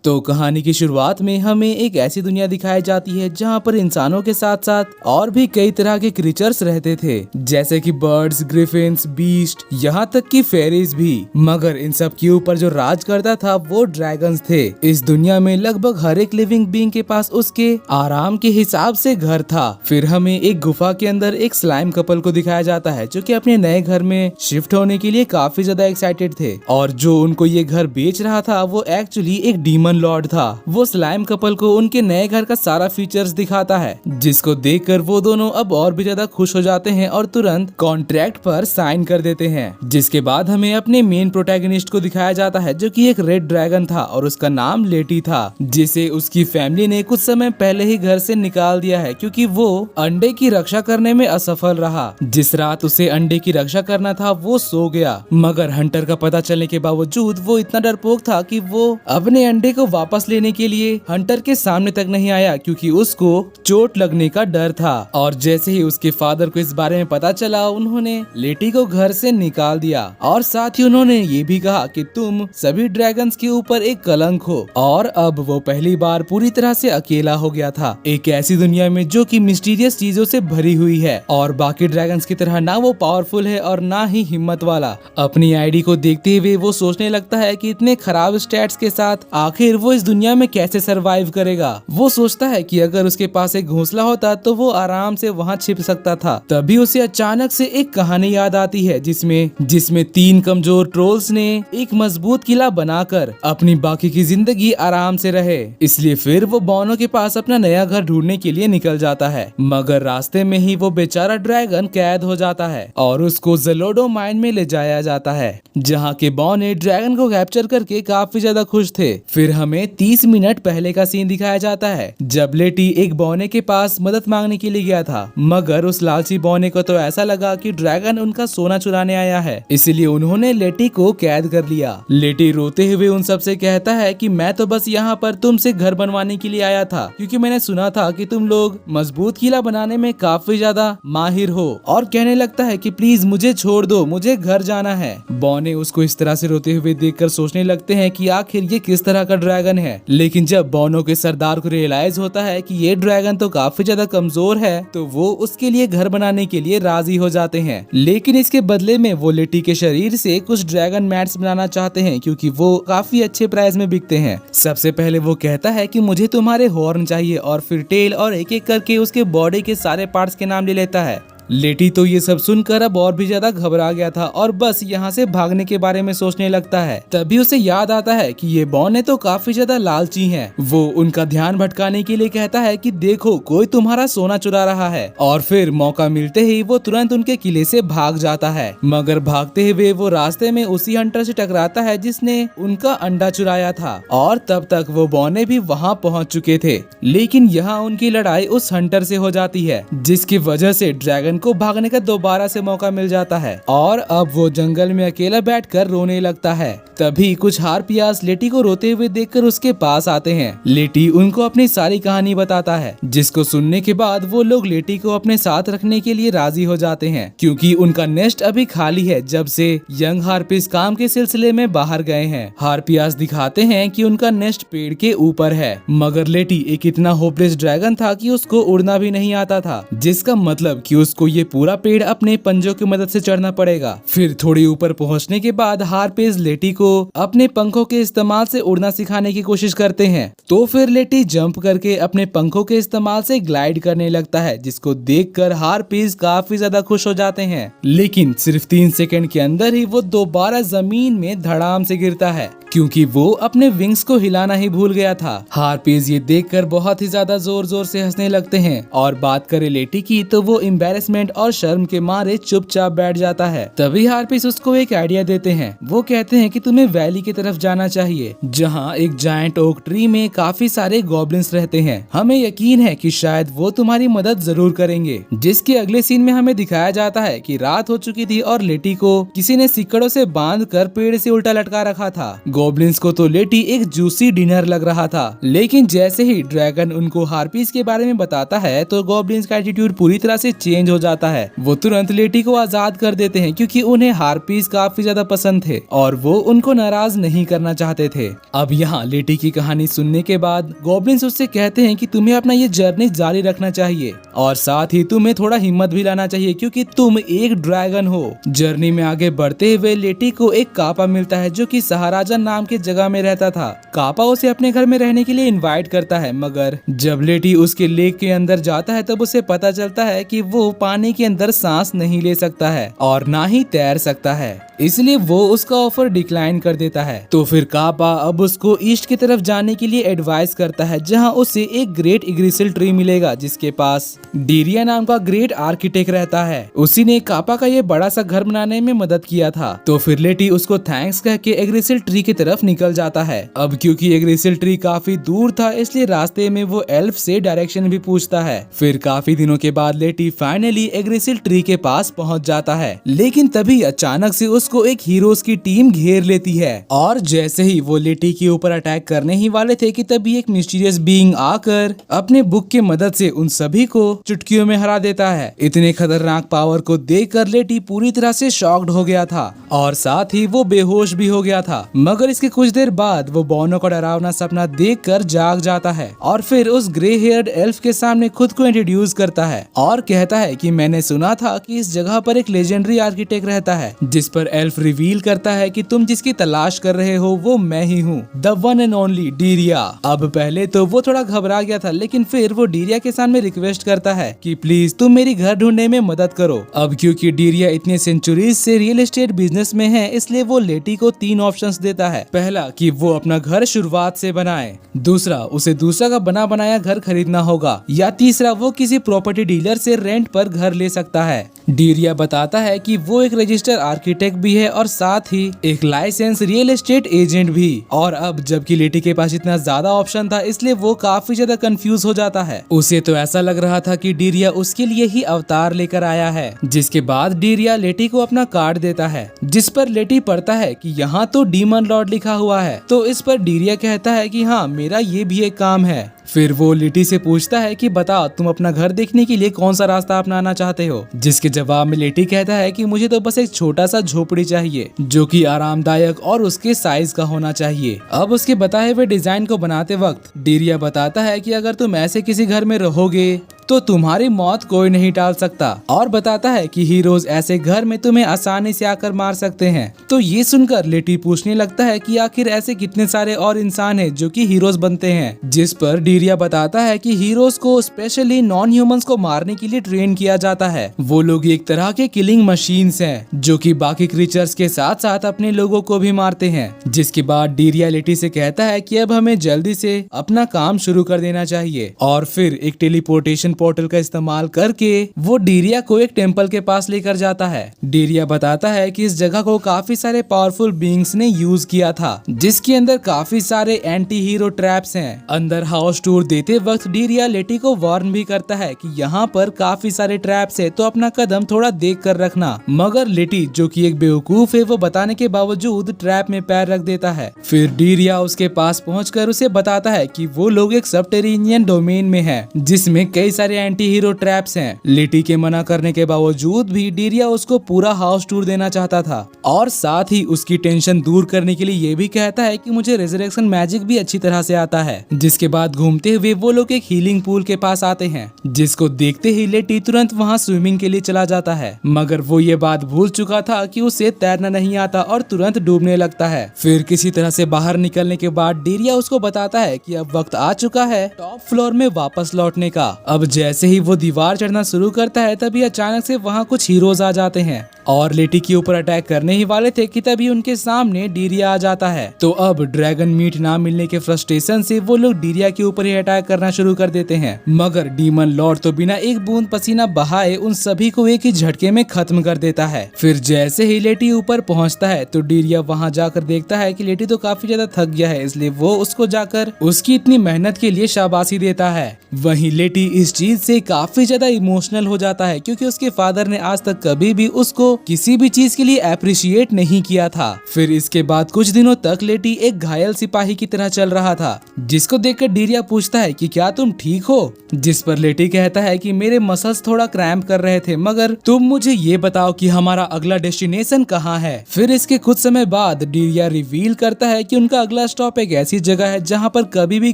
तो कहानी की शुरुआत में हमें एक ऐसी दुनिया दिखाई जाती है जहाँ पर इंसानों के साथ साथ और भी कई तरह के क्रीचर्स रहते थे, जैसे कि बर्ड्स, ग्रिफिन्स, बीस्ट, यहाँ तक कि फेरीज भी। मगर इन सब के ऊपर जो राज करता था वो ड्रैगन्स थे। इस दुनिया में लगभग हर एक लिविंग बीइंग के पास उसके आराम के हिसाब से घर था। फिर हमें एक गुफा के अंदर एक स्लाइम कपल को दिखाया जाता है जो कि अपने नए घर में शिफ्ट होने के लिए काफी ज्यादा एक्साइटेड थे, और जो उनको ये घर बेच रहा था वो एक्चुअली एक डीमन लॉर्ड था। वो स्लाइम कपल को उनके नए घर का सारा फीचर्स दिखाता है, जिसको देखकर वो दोनों अब और भी ज्यादा खुश हो जाते हैं और तुरंत कॉन्ट्रैक्ट पर साइन कर देते हैं। जिसके बाद हमें अपने मेन प्रोटैगनिस्ट को दिखाया जाता है जो कि एक रेड ड्रैगन था और उसका नाम लेटी था, जिसे उसकी फैमिली ने कुछ समय पहले ही घर से निकाल दिया है क्योंकि वो अंडे की रक्षा करने में असफल रहा। जिस रात उसे अंडे की रक्षा करना था वो सो गया, मगर हंटर का पता चलने के बावजूद वो इतना डरपोक था कि वो अपने अंडे को वापस लेने के लिए हंटर के सामने तक नहीं आया क्योंकि उसको चोट लगने का डर था। और जैसे ही उसके फादर को इस बारे में पता चला, उन्होंने लेटी को घर से निकाल दिया और साथ ही उन्होंने ये भी कहा कि तुम सभी ड्रैगन्स के ऊपर एक कलंक हो। और अब वो पहली बार पूरी तरह से अकेला हो गया था, एक ऐसी दुनिया में जो कि मिस्टीरियस चीजों से भरी हुई है और बाकी ड्रैगन्स की तरह ना वो पावरफुल है और ना ही हिम्मत वाला। अपनी आईडी को देखते हुए वो सोचने लगता है कि इतने खराब स्टैट्स के साथ आखिर वो इस दुनिया में कैसे सरवाइव करेगा। वो सोचता है कि अगर उसके पास एक घोंसला होता तो वो आराम से वहाँ छिप सकता था। तभी उसे अचानक से एक कहानी याद आती है जिसमें 3 कमजोर ट्रोल्स ने एक मजबूत किला बनाकर अपनी बाकी की जिंदगी आराम से रहे। इसलिए फिर वो बोनो के पास अपना नया घर ढूंढने के लिए निकल जाता है, मगर रास्ते में ही वो बेचारा ड्रैगन कैद हो जाता है और उसको ज़लोडो माइन में ले जाया जाता है, जहाँ के बोने ड्रैगन को कैप्चर करके काफी ज्यादा खुश थे। फिर हमें 30 मिनट पहले का सीन दिखाया जाता है जब लेटी एक बौने के पास मदद मांगने के लिए गया था, मगर उस लालची बौने को तो ऐसा लगा कि ड्रैगन उनका सोना चुराने आया है, इसलिए उन्होंने लेटी को कैद कर लिया। लेटी रोते हुए उन सब से कहता है कि मैं तो बस यहाँ पर तुमसे घर बनवाने के लिए आया था क्योंकि मैंने सुना था कि तुम लोग मजबूत किला बनाने में काफी ज्यादा माहिर हो, और कहने लगता है कि प्लीज मुझे छोड़ दो, मुझे घर जाना है। बौने उसको इस तरह से रोते हुए देखकर सोचने लगते हैं कि आखिर ये किस तरह का ड्रैगन है। लेकिन जब बोनो के सरदार को रियलाइज होता है कि ये ड्रैगन तो काफी ज्यादा कमजोर है, तो वो उसके लिए घर बनाने के लिए राजी हो जाते हैं। लेकिन इसके बदले में वो लेटी के शरीर से कुछ ड्रैगन मैट्स बनाना चाहते हैं क्योंकि वो काफी अच्छे प्राइस में बिकते हैं। सबसे पहले वो कहता है कि मुझे तुम्हारे हॉर्न चाहिए, और फिर टेल, और एक एक करके उसके बॉडी के सारे पार्ट्स के नाम ले लेता है। लेटी तो ये सब सुनकर अब और भी ज्यादा घबरा गया था और बस यहाँ से भागने के बारे में सोचने लगता है। तभी उसे याद आता है कि ये बौने तो काफी ज्यादा लालची हैं। वो उनका ध्यान भटकाने के लिए कहता है कि देखो कोई तुम्हारा सोना चुरा रहा है, और फिर मौका मिलते ही वो तुरंत उनके किले से भाग जाता है। मगर भागते हुए वो रास्ते में उसी हंटर से टकराता है जिसने उनका अंडा चुराया था, और तब तक वो बौने भी वहाँ पहुँच चुके थे। लेकिन यहाँ उनकी लड़ाई उस हंटर से हो जाती है, जिसकी वजह से ड्रैगन को भागने का दोबारा से मौका मिल जाता है और अब वो जंगल में अकेला बैठकर रोने लगता है। तभी कुछ हार्पियास लेटी को रोते हुए देखकर उसके पास आते हैं। लेटी उनको अपनी सारी कहानी बताता है, जिसको सुनने के बाद वो लोग लेटी को अपने साथ रखने के लिए राजी हो जाते हैं क्योंकि उनका नेस्ट अभी खाली है जब से यंग हार्पिस काम के सिलसिले में बाहर गए हैं। हार्पियास दिखाते हैं कि उनका नेस्ट पेड़ के ऊपर है, मगर लेटी एक इतना होपलेस ड्रैगन था कि उसको उड़ना भी नहीं आता था, जिसका मतलब कि उसको ये पूरा पेड़ अपने पंजों की मदद से चढ़ना पड़ेगा। फिर थोड़ी ऊपर पहुंचने के बाद हार्पिस लेटी को अपने पंखों के इस्तेमाल से उड़ना सिखाने की कोशिश करते हैं, तो फिर लेटी जंप करके अपने पंखों के इस्तेमाल से ग्लाइड करने लगता है, जिसको देखकर हार्पिस काफी ज्यादा खुश हो जाते हैं। लेकिन सिर्फ 3 सेकंड के अंदर ही वो दोबारा जमीन में धड़ाम से गिरता है क्योंकि वो अपने विंग्स को हिलाना ही भूल गया था। हार्पिस ये देखकर बहुत ही ज्यादा जोर जोर से हंसने लगते हैं, और बात करे लेटी की तो वो एम्बैरेसमेंट और शर्म के मारे चुपचाप बैठ जाता है। तभी हार्पिस उसको एक आइडिया देते हैं। वो कहते हैं कि तुम्हें वैली की तरफ जाना चाहिए जहाँ एक जायंट ओक ट्री में काफी सारे गॉब्लिन्स रहते हैं। हमें यकीन है कि शायद वो तुम्हारी मदद जरूर करेंगे। जिसके अगले सीन में हमें दिखाया जाता है कि रात हो चुकी थी और लेटी को किसी ने सिकड़ों से बांध कर पेड़ से उल्टा लटका रखा था। गॉब्लिन्स को तो लेटी एक जूसी डिनर लग रहा था, लेकिन जैसे ही ड्रैगन उनको हार्पीज के बारे में बताता है तो गॉब्लिन्स का एटीट्यूड पूरी तरह से चेंज हो जाता है। वो तुरंत लेटी को आजाद कर देते हैं क्योंकि उन्हें हार्पीज काफी ज्यादा पसंद थे और वो उनको नाराज नहीं करना चाहते थे। अब यहाँ लेटी की कहानी सुनने के बाद गॉब्लिन्स उससे कहते हैं कि तुम्हें अपना ये जर्नी जारी रखना चाहिए और साथ ही तुम्हें थोड़ा हिम्मत भी लाना चाहिए क्योंकि तुम एक ड्रैगन हो। जर्नी में आगे बढ़ते हुए लेटी को एक कापा मिलता है जो कि सहाराजा नाम के जगह में रहता था। कापा उसे अपने घर में रहने के लिए इनवाइट करता है, मगर जब लेटी उसके लेक के अंदर जाता है तब उसे पता चलता है कि वो पानी के अंदर सांस नहीं ले सकता है और ना ही तैर सकता है, इसलिए वो उसका ऑफर डिक्लाइन कर देता है। तो फिर कापा अब उसको ईस्ट की तरफ जाने के लिए एडवाइस करता है जहाँ उसे एक ग्रेट इग्रिसिल ट्री मिलेगा जिसके पास डीरिया नाम का ग्रेट आर्किटेक्ट रहता है। उसी ने कापा का ये बड़ा सा घर बनाने में मदद किया था। तो फिर लेटी उसको थैंक्स कह के एग्रिसिल ट्री की तरफ निकल जाता है। अब क्योंकि एग्रिसिल ट्री काफी दूर था इसलिए रास्ते में वो एल्फ से डायरेक्शन भी पूछता है। फिर काफी दिनों के बाद लेटी फाइनली एग्रिसिल ट्री के पास पहुंच जाता है, लेकिन तभी अचानक से उसको एक हीरोज की टीम घेर लेती है और जैसे ही वो लेटी के ऊपर अटैक करने ही वाले थे कि तभी एक मिस्टीरियस बीइंग आकर अपने बुक की मदद से उन सभी को चुटकियों में हरा देता है। इतने खतरनाक पावर को देखकर लेटी पूरी तरह से शॉक्ड हो गया था और साथ ही वो बेहोश भी हो गया था, मगर इसके कुछ देर बाद वो बोनो का डरावना सपना देखकर जाग जाता है और फिर उस ग्रे हेयर्ड एल्फ के सामने खुद को इंट्रोड्यूस करता है और कहता है कि मैंने सुना था कि इस जगह पर एक लेजेंडरी आर्किटेक्ट रहता है, जिस पर एल्फ रिवील करता है कि तुम जिसकी तलाश कर रहे हो वो मैं ही हूँ, द वन एंड ओनली डीरिया। अब पहले तो वो थोड़ा घबरा गया था, लेकिन फिर वो डीरिया के सामने रिक्वेस्ट करता है कि प्लीज तुम मेरी घर ढूंढने में मदद करो। अब क्योंकि डीरिया इतने सेंचुरीज से रियल एस्टेट बिजनेस में है इसलिए वो लेटी को 3 ऑप्शंस देता है। पहला कि वो अपना घर शुरुआत से बनाए, दूसरा उसे दूसरा का बना बनाया घर खरीदना होगा, या तीसरा वो किसी प्रॉपर्टी डीलर से रेंट पर घर ले सकता है। डीरिया बताता है कि वो एक रजिस्टर्ड आर्किटेक्ट भी है और साथ ही एक लाइसेंस रियल एस्टेट एजेंट भी। और अब जबकि लेटी के पास इतना ज्यादा ऑप्शन था इसलिए वो काफी ज्यादा कंफ्यूज हो जाता है। उसे तो ऐसा लग रहा था कि डीरिया उसके लिए ही अवतार लेकर आया है। जिसके बाद डीरिया लेटी को अपना कार्ड देता है जिस पर लेटी पढ़ता है कि यहाँ तो डीमन लॉर्ड लिखा हुआ है। तो इस पर डीरिया कहता है कि हाँ मेरा ये भी एक काम है। फिर वो लेटी से पूछता है कि बता तुम अपना घर देखने के लिए कौन सा रास्ता अपनाना चाहते हो, जिसके जवाब में लेटी कहता है कि मुझे तो बस एक छोटा सा झोपड़ी चाहिए जो कि आरामदायक और उसके साइज का होना चाहिए। अब उसके बताए हुए डिजाइन को बनाते वक्त डीरिया बताता है कि अगर तुम ऐसे किसी घर में रहोगे तो तुम्हारी मौत कोई नहीं टाल सकता और बताता है कि हीरोज ऐसे घर में तुम्हें आसानी से आकर मार सकते हैं। तो ये सुनकर लेटी पूछने लगता है कि आखिर ऐसे कितने सारे और इंसान हैं जो कि हीरोज बनते हैं, जिस पर डीरिया बताता है कि हीरोज को स्पेशली नॉन ह्यूमंस को मारने के लिए ट्रेन किया जाता है। वो लोग एक तरह के किलिंग मशीन्स हैं जो कि बाकी क्रीचर्स के साथ साथ अपने लोगों को भी मारते हैं। जिसके बाद डीरिया लेटी से कहता है कि अब हमें जल्दी से अपना काम शुरू कर देना चाहिए और फिर एक टेलीपोर्टेशन पोर्टल का इस्तेमाल करके वो डीरिया को एक टेंपल के पास लेकर जाता है। डीरिया बताता है कि इस जगह को काफी सारे पावरफुल बीइंग्स ने यूज किया था, जिसके अंदर काफी सारे एंटी हीरो ट्रैप्स हैं। अंदर हाउस टूर देते वक्त डीरिया लेटी को वार्न भी करता है कि यहाँ पर काफी सारे ट्रैप्स है तो अपना कदम थोड़ा देख कर रखना, मगर लेटी जो कि एक बेवकूफ है वो बताने के बावजूद ट्रैप में पैर रख देता है। फिर डीरिया उसके पास पहुंचकर उसे बताता है कि वो लोग एक सबटेरेनियन डोमेन में है जिसमें कई सारे एंटी हीरो ट्रैप्स हैं। लेटी के मना करने के बावजूद भी डीरिया उसको पूरा हाउस टूर देना चाहता था और साथ ही उसकी टेंशन दूर करने के लिए ये भी कहता है कि मुझे रेजरेक्शन मैजिक भी अच्छी तरह से आता है। जिसके बाद घूमते हुए वो लोग एक हीलिंग पूल के पास आते हैं, जिसको देखते ही लेटी तुरंत वहाँ स्विमिंग के लिए चला जाता है, मगर वो ये बात भूल चुका था कि उसे तैरना नहीं आता और तुरंत डूबने लगता है। फिर किसी तरह से बाहर निकलने के बाद डीरिया उसको बताता है कि अब वक्त आ चुका है टॉप फ्लोर में वापस लौटने का। अब जैसे ही वो दीवार चढ़ना शुरू करता है तभी अचानक से वहाँ कुछ हीरोज आ जाते हैं और लेटी के ऊपर अटैक करने ही वाले थे कि तभी उनके सामने डीरिया आ जाता है। तो अब ड्रैगन मीट ना मिलने के फ्रस्ट्रेशन से वो लोग डीरिया के ऊपर ही अटैक करना शुरू कर देते हैं, मगर डीमन लॉर्ड तो बिना एक बूंद पसीना बहाए उन सभी को एक ही झटके में खत्म कर देता है। फिर जैसे ही लेटी ऊपर पहुंचता है तो डीरिया वहां जाकर देखता है कि लेटी तो काफी ज्यादा थक गया है, इसलिए वो उसको जाकर उसकी इतनी मेहनत के लिए शाबाशी देता है। वहीं लेटी इस चीज से काफी ज्यादा इमोशनल हो जाता है क्योंकि उसके फादर ने आज तक कभी भी उसको किसी भी चीज के लिए अप्रिशिएट नहीं किया था। फिर इसके बाद कुछ दिनों तक लेटी एक घायल सिपाही की तरह चल रहा था, जिसको देखकर डीरिया पूछता है कि क्या तुम ठीक हो, जिस पर लेटी कहता है कि मेरे मसल्स थोड़ा क्रैम्प कर रहे थे, मगर तुम मुझे ये बताओ कि हमारा अगला डेस्टिनेशन कहाँ है। फिर इसके कुछ समय बाद डीरिया रिवील करता है कि उनका अगला स्टॉप एक ऐसी जगह है जहाँ पर कभी भी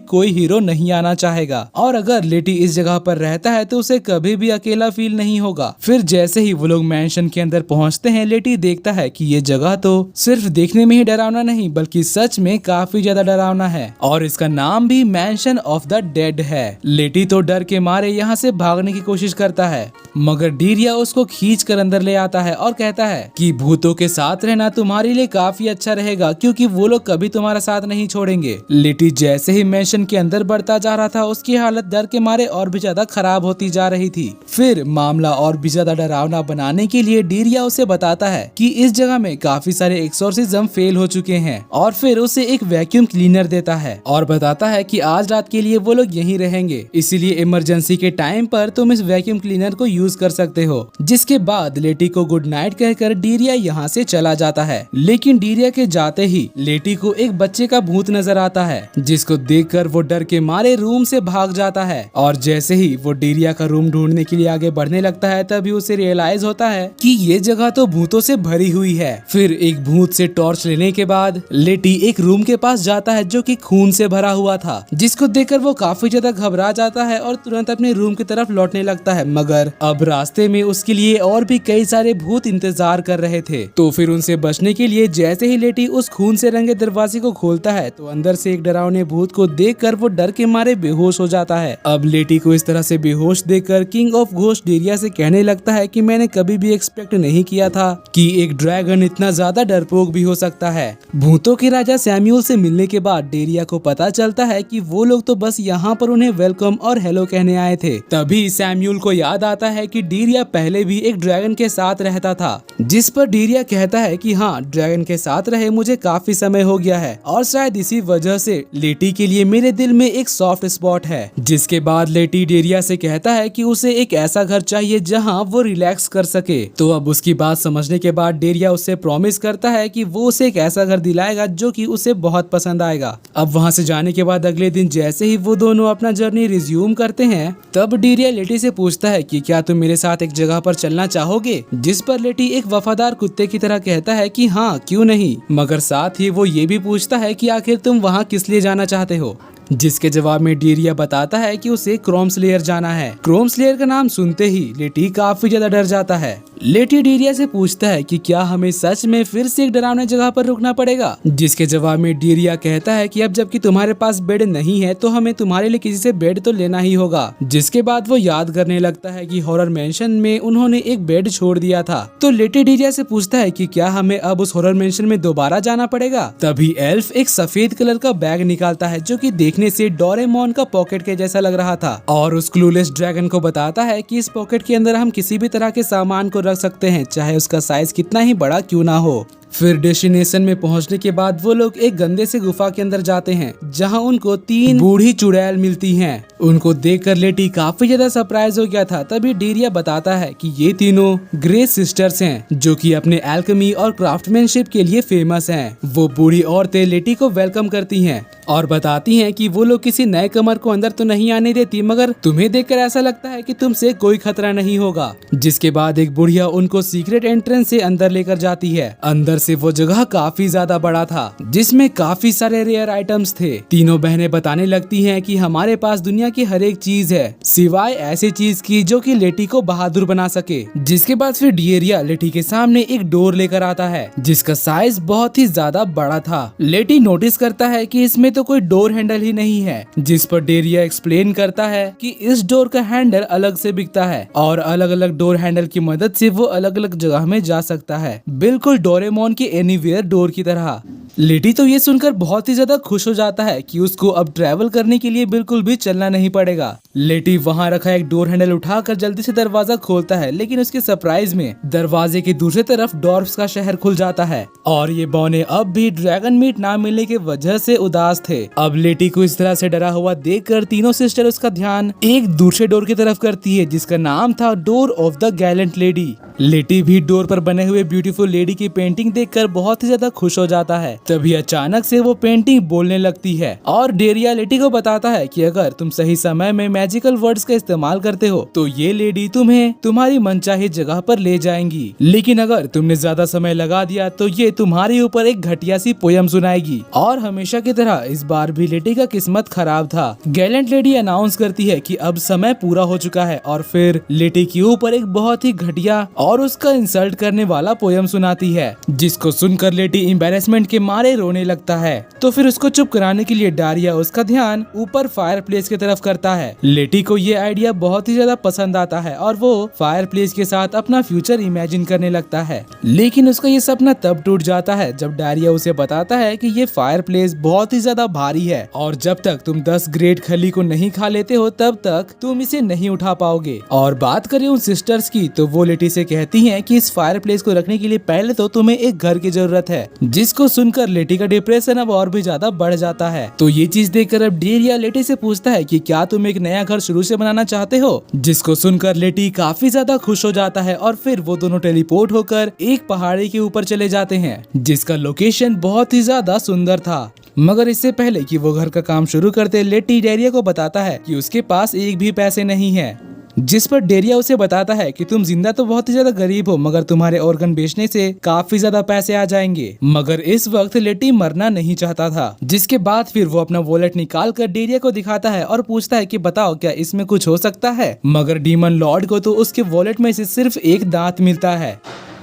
कोई हीरो नहीं आना चाहेगा, और अगर लेटी इस जगह पर रहता है तो उसे कभी भी अकेला फील नहीं होगा। फिर जैसे ही वो लोग मैंशन के अंदर पहुँचते हैं, लेटी देखता है कि ये जगह तो सिर्फ देखने में ही डरावना नहीं बल्कि सच में काफी ज्यादा डरावना है, और इसका नाम भी मैंशन ऑफ द डेड है। लेटी तो डर के मारे यहाँ से भागने की कोशिश करता है, मगर डीरिया उसको खींच कर अंदर ले आता है और कहता है कि भूतों के साथ रहना तुम्हारे लिए काफी अच्छा रहेगा, क्योंकि वो लोग कभी तुम्हारा साथ नहीं छोड़ेंगे। लेटी जैसे ही मैंशन के अंदर बढ़ता जा रहा था, उसकी हालत डर के मारे और भी ज्यादा खराब होती जा रही थी। फिर मामला और भी ज्यादा डरावना बनाने के लिए डीरिया उसे बताता है कि इस जगह में काफी सारे एक्सोर्सिज्म फेल हो चुके हैं, और फिर उसे एक वैक्यूम क्लीनर देता है और बताता है कि आज रात के लिए वो लोग यहीं रहेंगे, इसीलिए इमरजेंसी के टाइम पर तुम इस वैक्यूम क्लीनर को यूज कर सकते हो। जिसके बाद लेटी को गुड नाइट कहकर डीरिया यहाँ से चला जाता है। लेकिन डीरिया के जाते ही लेटी को एक बच्चे का भूत नजर आता है, जिसको देखकर वो डर के मारे रूम से भाग जाता है, और जैसे ही वो डीरिया का रूम ढूंढने के लिए आगे बढ़ने लगता है, तभी उसे रियलाइज होता है कि ये जगह तो भूतों से भरी हुई है। फिर एक भूत से टॉर्च लेने के बाद लेटी एक रूम के पास जाता है जो कि खून से भरा हुआ था, जिसको देखकर वो काफी ज्यादा घबरा जाता है और तुरंत अपने रूम की तरफ लौटने लगता है, मगर अब रास्ते में उसके लिए और भी कई सारे भूत इंतजार कर रहे थे। तो फिर उनसे बचने के लिए जैसे ही लेटी उस खून से रंगे दरवाजे को खोलता है, तो अंदर से एक डरावने भूत को देखकर वो डर के मारे बेहोश हो जाता है। अब लेटी को इस तरह से बेहोश देखकर किंग ऑफ घोस्ट डीरिया से कहने लगता है कि मैंने कभी भी एक्सपेक्ट नहीं किया था कि एक ड्रैगन इतना ज्यादा डरपोक भी हो सकता है। भूतों के राजा सैम्यूल से मिलने के बाद डीरिया को पता चलता है कि वो लोग तो बस यहाँ पर उन्हें वेलकम और हेलो कहने आए थे। तभी सैम्यूल को याद आता है कि डीरिया पहले भी एक ड्रैगन के साथ रहता था, जिस पर डीरिया कहता है कि हाँ, ड्रैगन के साथ रहे मुझे काफी समय हो गया है, और शायद इसी वजह से लेटी के लिए मेरे दिल में एक सॉफ्ट स्पॉट है। जिसके बाद लेटी डीरिया से कहता है कि उसे एक ऐसा घर चाहिए जहाँ वो रिलैक्स कर सके। तो अब उसकी बात समझने के बाद डीरिया उससे प्रॉमिस करता है कि वो उसे एक ऐसा घर दिलाएगा जो कि उसे बहुत पसंद आएगा। अब वहाँ से जाने के बाद अगले दिन जैसे ही वो दोनों अपना जर्नी रिज्यूम करते हैं, तब डीरिया लेटी से पूछता है कि क्या तुम मेरे साथ एक जगह पर चलना चाहोगे, जिस पर लेटी एक वफादार कुत्ते की तरह कहता है कि हाँ, क्यों नहीं, मगर साथ ही वो ये भी पूछता है कि आखिर तुम वहाँ किस लिए जाना चाहते हो। जिसके जवाब में डीरिया बताता है कि उसे क्रोम स्लेयर जाना है। क्रोम स्लेयर का नाम सुनते ही लेटी काफी ज्यादा डर जाता है। लेटी डीरिया से पूछता है कि क्या हमें सच में फिर से एक डरावने जगह पर रुकना पड़ेगा, जिसके जवाब में डीरिया कहता है कि अब जबकि तुम्हारे पास बेड नहीं है तो हमें तुम्हारे लिए किसी से बेड तो लेना ही होगा। जिसके बाद वो याद करने लगता है कि हॉरर मेंशन में उन्होंने एक बेड छोड़ दिया था। तो लेटी डीरिया से पूछता है कि क्या हमें अब उस हॉरर मेंशन में दोबारा जाना पड़ेगा। तभी एल्फ एक सफेद कलर का बैग निकालता है जो कि देखने से डोरेमोन का पॉकेट के जैसा लग रहा था, और उस क्लूलेस ड्रैगन को बताता है कि इस पॉकेट के अंदर हम किसी भी तरह के सामान को रख सकते हैं, चाहे उसका साइज कितना ही बड़ा क्यों ना हो। फिर डेस्टिनेशन में पहुंचने के बाद वो लोग एक गंदे से गुफा के अंदर जाते हैं, जहां उनको 3 बूढ़ी चुड़ैल मिलती हैं। उनको देखकर लेटी काफी ज्यादा सरप्राइज हो गया था। तभी डीरिया बताता है कि ये तीनों ग्रे सिस्टर्स हैं, जो कि अपने एल्केमी और क्राफ्टमैनशिप के लिए फेमस हैं। वो बूढ़ी औरतें लेटी को वेलकम करती हैं और बताती हैं कि वो लोग किसी नए कमर को अंदर तो नहीं आने देती, मगर तुम्हें देखकर ऐसा लगता है कि तुमसे कोई खतरा नहीं होगा। जिसके बाद एक बुढ़िया उनको सीक्रेट एंट्रेंस से अंदर लेकर जाती है। अंदर से वो जगह काफी ज्यादा बड़ा था, जिसमें काफी सारे रेयर आइटम्स थे। तीनों बहनें बताने लगती हैं कि हमारे पास दुनिया की हर एक चीज है, सिवाय ऐसी चीज की जो कि लेटी को बहादुर बना सके। जिसके बाद फिर डीरिया लेटी के सामने एक डोर लेकर आता है, जिसका साइज बहुत ही ज्यादा बड़ा था। लेटी नोटिस करता है कि इसमें तो कोई डोर हैंडल ही नहीं है, जिस पर डेरिया एक्सप्लेन करता है कि इस डोर का हैंडल अलग से बिकता है और अलग अलग डोर हैंडल की मदद से वो अलग अलग जगह में जा सकता है, बिल्कुल डोरेमोन की एनीवेयर डोर की तरह। लेटी तो ये सुनकर बहुत ही ज्यादा खुश हो जाता है कि उसको अब ट्रैवल करने के लिए बिल्कुल भी चलना नहीं पड़ेगा। लेटी वहाँ रखा एक डोर हैंडल उठाकर जल्दी से दरवाजा खोलता है, लेकिन उसके सरप्राइज में दरवाजे की दूसरी तरफ डॉर्फ्स का शहर खुल जाता है और ये बौने अब भी ड्रैगन मीट ना मिलने की वजह से उदास थे। अब लेटी को इस तरह से डरा हुआ देखकर तीनों सिस्टर उसका ध्यान एक दूसरे डोर की तरफ करती है, जिसका नाम था door of the Gallant lady. लेटी भी डोर पर बने हुए ब्यूटीफुल लेडी की पेंटिंग देखकर बहुत ही ज्यादा खुश हो जाता है। तभी अचानक से वो पेंटिंग बोलने लगती है और डेरिया लेटी को बताता है कि अगर तुम सही समय में मैजिकल वर्ड्स का इस्तेमाल करते हो तो ये लेडी तुम्हें तुम्हारी मनचाही जगह पर ले जाएंगी, लेकिन अगर तुमने ज्यादा समय लगा दिया तो ये तुम्हारे ऊपर एक घटिया सी पोयम सुनाएगी। और हमेशा की तरह इस बार भी लेटी का किस्मत खराब था। गैलेंट लेडी अनाउंस करती है कि अब समय पूरा हो चुका है और फिर लेटी के ऊपर एक बहुत ही घटिया और उसका इंसल्ट करने वाला पोयम सुनाती है, जिसको सुनकर लेटी एम्बैरेसमेंट के मारे रोने लगता है। तो फिर उसको चुप कराने के लिए डारिया उसका ध्यान ऊपर फायर प्लेस की तरफ करता है। लेटी को ये आइडिया बहुत ही ज्यादा पसंद आता है और वो फायर प्लेस के साथ अपना फ्यूचर इमेजिन करने लगता है, लेकिन उसका ये सपना तब टूट जाता है जब डारिया उसे बताता है कि ये फायर प्लेस बहुत ही ज्यादा भारी है और जब तक तुम 10 ग्रेट खली को नहीं खा लेते हो तब तक तुम इसे नहीं उठा पाओगे। और बात करें उन सिस्टर्स की तो वो लेटी से कहती हैं कि इस फायर प्लेस को रखने के लिए पहले तो तुम्हें एक घर की जरूरत है, जिसको सुनकर लेटी का डिप्रेशन अब और भी ज्यादा बढ़ जाता है। तो ये चीज देखकर अब डेरिया लेटी से पूछता है कि क्या तुम एक नया घर शुरू से बनाना चाहते हो, जिसको सुनकर लेटी काफी ज्यादा खुश हो जाता है और फिर वो दोनों टेलीपोर्ट होकर एक पहाड़ी के ऊपर चले जाते हैं, जिसका लोकेशन बहुत ही ज्यादा सुंदर था। मगर इससे पहले कि वो घर का काम शुरू करते लेटी डेरिया को बताता है कि उसके पास एक भी पैसे नहीं है, जिस पर डेरिया उसे बताता है कि तुम जिंदा तो बहुत ही ज्यादा गरीब हो मगर तुम्हारे ऑर्गन बेचने से काफी ज्यादा पैसे आ जाएंगे। मगर इस वक्त लेटी मरना नहीं चाहता था, जिसके बाद फिर वो अपना वॉलेट निकाल कर डेरिया को दिखाता है और पूछता है कि बताओ क्या इसमें कुछ हो सकता है। मगर डीमन लॉर्ड को तो उसके वॉलेट में से सिर्फ एक दांत मिलता है।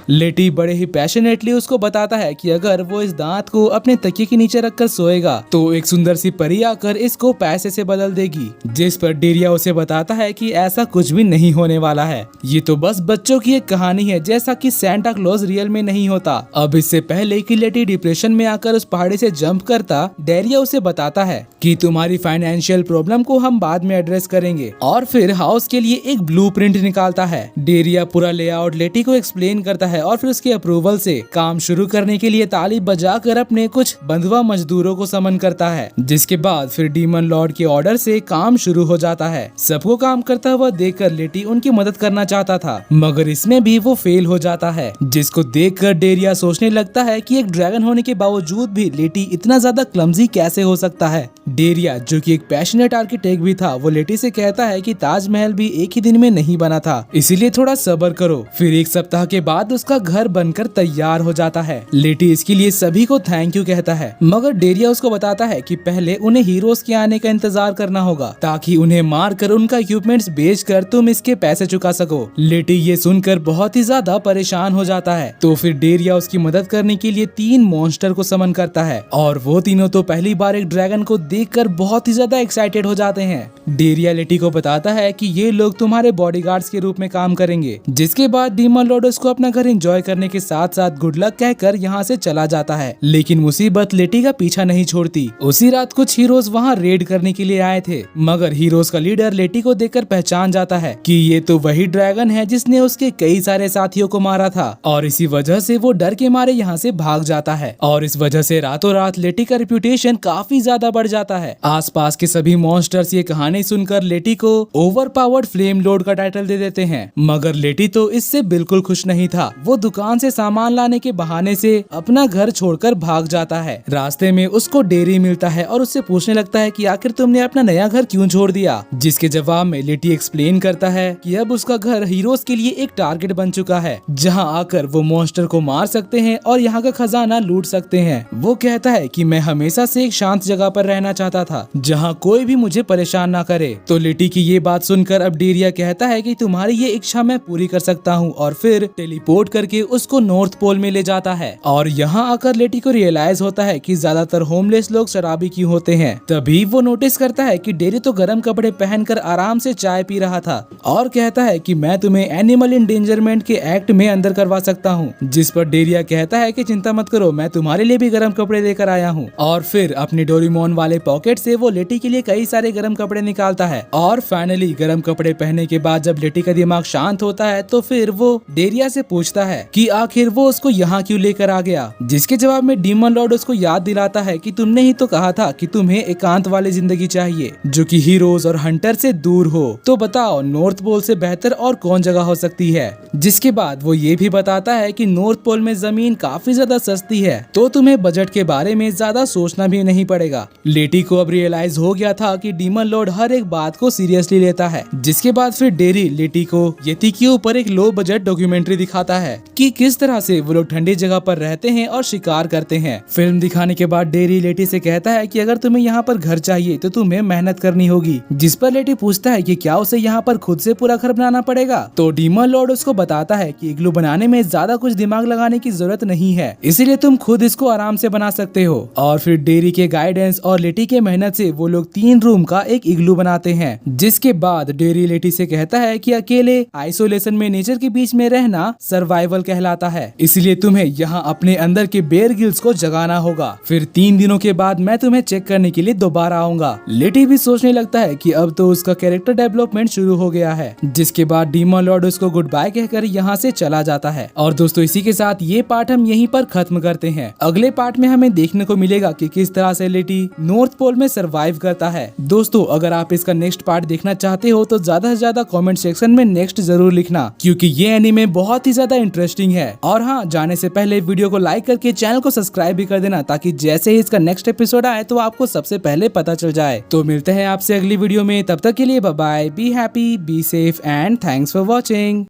लेटी बड़े ही पैशनेटली उसको बताता है कि अगर वो इस दांत को अपने तकिए के नीचे रखकर सोएगा तो एक सुंदर सी परी आकर इसको पैसे से बदल देगी, जिस पर डेरिया उसे बताता है कि ऐसा कुछ भी नहीं होने वाला है, ये तो बस बच्चों की एक कहानी है, जैसा कि सेंटा क्लॉज रियल में नहीं होता। अब इससे पहले कि लेटी डिप्रेशन में आकर उस पहाड़ी से जंप करता, डेरिया उसे बताता है कि तुम्हारी फाइनेंशियल प्रॉब्लम को हम बाद में एड्रेस करेंगे और फिर हाउस के लिए एक ब्लूप्रिंट निकालता है। डेरिया पूरा लेआउट लेटी को एक्सप्लेन करता है और फिर उसके अप्रूवल से काम शुरू करने के लिए ताली बजाकर अपने कुछ बंधुआ मजदूरों को समन करता है, जिसके बाद फिर डीमन लॉर्ड के ऑर्डर से काम शुरू हो जाता है। सबको काम करता हुआ देखकर लेटी उनकी मदद करना चाहता था, मगर इसमें भी वो फेल हो जाता है, जिसको देखकर डेरिया सोचने लगता है कि एक ड्रैगन होने के बावजूद भी लेटी इतना ज्यादा क्लमजी कैसे हो सकता है। डेरिया जो कि एक पैशनेट आर्किटेक्ट भी था, वो लेटी से कहता है कि ताजमहल भी एक ही दिन में नहीं बना था, इसीलिए थोड़ा सब्र करो। फिर एक सप्ताह के बाद उसका घर बनकर तैयार हो जाता है। लेटी इसके लिए सभी को थैंक यू कहता है, मगर डेरिया उसको बताता है कि पहले उन्हें हीरोज के आने का इंतजार करना होगा ताकि उन्हें मारकर उनका इक्विपमेंट्स बेचकर तुम इसके पैसे चुका सको। लेटी ये सुनकर बहुत ही ज्यादा परेशान हो जाता है। तो फिर डेरिया उसकी मदद करने के लिए 3 मॉन्स्टर को समन करता है और वो तीनों तो पहली बार एक ड्रैगन को देखकर बहुत ही ज्यादा एक्साइटेड हो जाते हैं। डेरिया लेटी को बताता है कि ये लोग तुम्हारे बॉडीगार्ड्स के रूप में काम करेंगे, जिसके बाद डीमन लॉर्ड उसको अपना घर एंजॉय करने के साथ साथ गुड लक कहकर यहाँ से चला जाता है। लेकिन मुसीबत लेटी का पीछा नहीं छोड़ती। उसी रात कुछ हीरोज वहाँ रेड करने के लिए आए थे, मगर हीरोज का लीडर लेटी को देखकर पहचान जाता है कि ये तो वही ड्रैगन है जिसने उसके कई सारे साथियों को मारा था, और इसी वजह से वो डर के मारे यहाँ से भाग जाता है। और इस वजह से रातों रात लेटी का रेप्यूटेशन काफी ज्यादा बढ़ जाता है। आसपास के सभी मॉन्स्टर्स ये कहानी सुनकर लेटी को ओवर पावर्ड फ्लेम लॉर्ड का टाइटल दे देते हैं, मगर लेटी तो इससे बिल्कुल खुश नहीं था। वो दुकान से सामान लाने के बहाने से अपना घर छोड़कर भाग जाता है। रास्ते में उसको डेरी मिलता है और उससे पूछने लगता है कि आखिर तुमने अपना नया घर क्यों छोड़ दिया, जिसके जवाब में लेटी एक्सप्लेन करता है कि अब उसका घर हीरोज के लिए एक टारगेट बन चुका है, जहां आकर वो मॉन्स्टर को मार सकते हैं और यहाँ का खजाना लूट सकते हैं। वो कहता है कि मैं हमेशा से एक शांत जगह पर रहना चाहता था जहाँ कोई भी मुझे परेशान ना करे। तो लेटी की ये बात सुनकर अब डेरिया कहता है कि तुम्हारी ये इच्छा मैं पूरी कर सकता हूँ, और फिर टेलीपोर्ट करके उसको नॉर्थ पोल में ले जाता है। और यहाँ आकर लेटी को रियलाइज होता है कि ज्यादातर होमलेस लोग शराबी क्यों होते हैं। तभी वो नोटिस करता है कि डेरी तो गर्म कपड़े पहनकर आराम से चाय पी रहा था और कहता है कि मैं तुम्हें एनिमल इंडेंजरमेंट के एक्ट में अंदर करवा सकता हूँ। जिस पर डेरिया कहता है कि चिंता मत करो, मैं तुम्हारे लिए भी गर्म कपड़े लेकर आया हूँ। और फिर अपनी डोरेमोन वाले पॉकेट से वो लेटी के लिए कई सारे गर्म कपड़े निकालता है। और फाइनली गर्म कपड़े पहनने के बाद जब लेटी का दिमाग शांत होता है तो फिर वो डेरिया से पूछता है कि आखिर वो उसको यहाँ क्यों लेकर आ गया। जिसके जवाब में डीमन लॉर्ड उसको याद दिलाता है कि तुमने ही तो कहा था कि तुम्हें एकांत वाली जिंदगी चाहिए जो कि हीरोज और हंटर से दूर हो। तो बताओ नॉर्थ पोल से बेहतर और कौन जगह हो सकती है। जिसके बाद वो ये भी बताता है कि नॉर्थ पोल में जमीन काफी ज्यादा सस्ती है, तो तुम्हें बजट के बारे में ज्यादा सोचना भी नहीं पड़ेगा। लेटी को अब रियलाइज हो गया था कि डीमन लॉर्ड हर एक बात को सीरियसली लेता है। जिसके बाद फिर डेरी लेटी को यति के ऊपर एक लो बजट डॉक्यूमेंट्री दिखाता है कि किस तरह से वो लोग ठंडी जगह पर रहते हैं और शिकार करते हैं। फिल्म दिखाने के बाद डेरी लेटी से कहता है कि अगर तुम्हें यहाँ पर घर चाहिए तो तुम्हें मेहनत करनी होगी। जिस पर लेटी पूछता है कि क्या उसे यहाँ पर खुद से पूरा घर बनाना पड़ेगा। तो डीमन लॉर्ड उसको बताता है कि इग्लू बनाने में ज्यादा कुछ दिमाग लगाने की जरूरत नहीं है, इसीलिए तुम खुद इसको आराम से बना सकते हो। और फिर डेरी के गाइडेंस और लेटी के मेहनत से वो लोग 3 रूम का एक इग्लू बनाते हैं। जिसके बाद डेरी लेटी से कहता है कि अकेले आइसोलेशन में नेचर के बीच में रहना सर्वाइवल कहलाता है, इसलिए तुम्हें यहाँ अपने अंदर के बेयर गिल्स को जगाना होगा। फिर 3 दिनों के बाद मैं तुम्हें चेक करने के लिए दोबारा आऊंगा। लेटी भी सोचने लगता है कि अब तो उसका कैरेक्टर डेवलपमेंट शुरू हो गया है। जिसके बाद डीमन लॉर्ड उसको गुड बाय कहकर यहाँ से चला जाता है। और दोस्तों इसी के साथ ये पार्ट हम यहीं पर खत्म करते हैं। अगले पार्ट में हमें देखने को मिलेगा कि किस तरह से लेटी नॉर्थ पोल में सरवाइव करता है। दोस्तों अगर आप इसका नेक्स्ट पार्ट देखना चाहते हो तो ज्यादा से ज्यादा कमेंट सेक्शन में नेक्स्ट जरूर लिखना, क्योंकि ये एनीमे बहुत ही ज्यादा इंटरेस्टिंग है। और हाँ, जाने से पहले वीडियो को लाइक करके चैनल को सब्सक्राइब भी कर देना, ताकि जैसे ही इसका नेक्स्ट एपिसोड आए तो आपको सबसे पहले पता चल जाए। तो मिलते हैं आपसे अगली वीडियो में, तब तक के लिए bye bye, be happy, be safe and thanks for watching.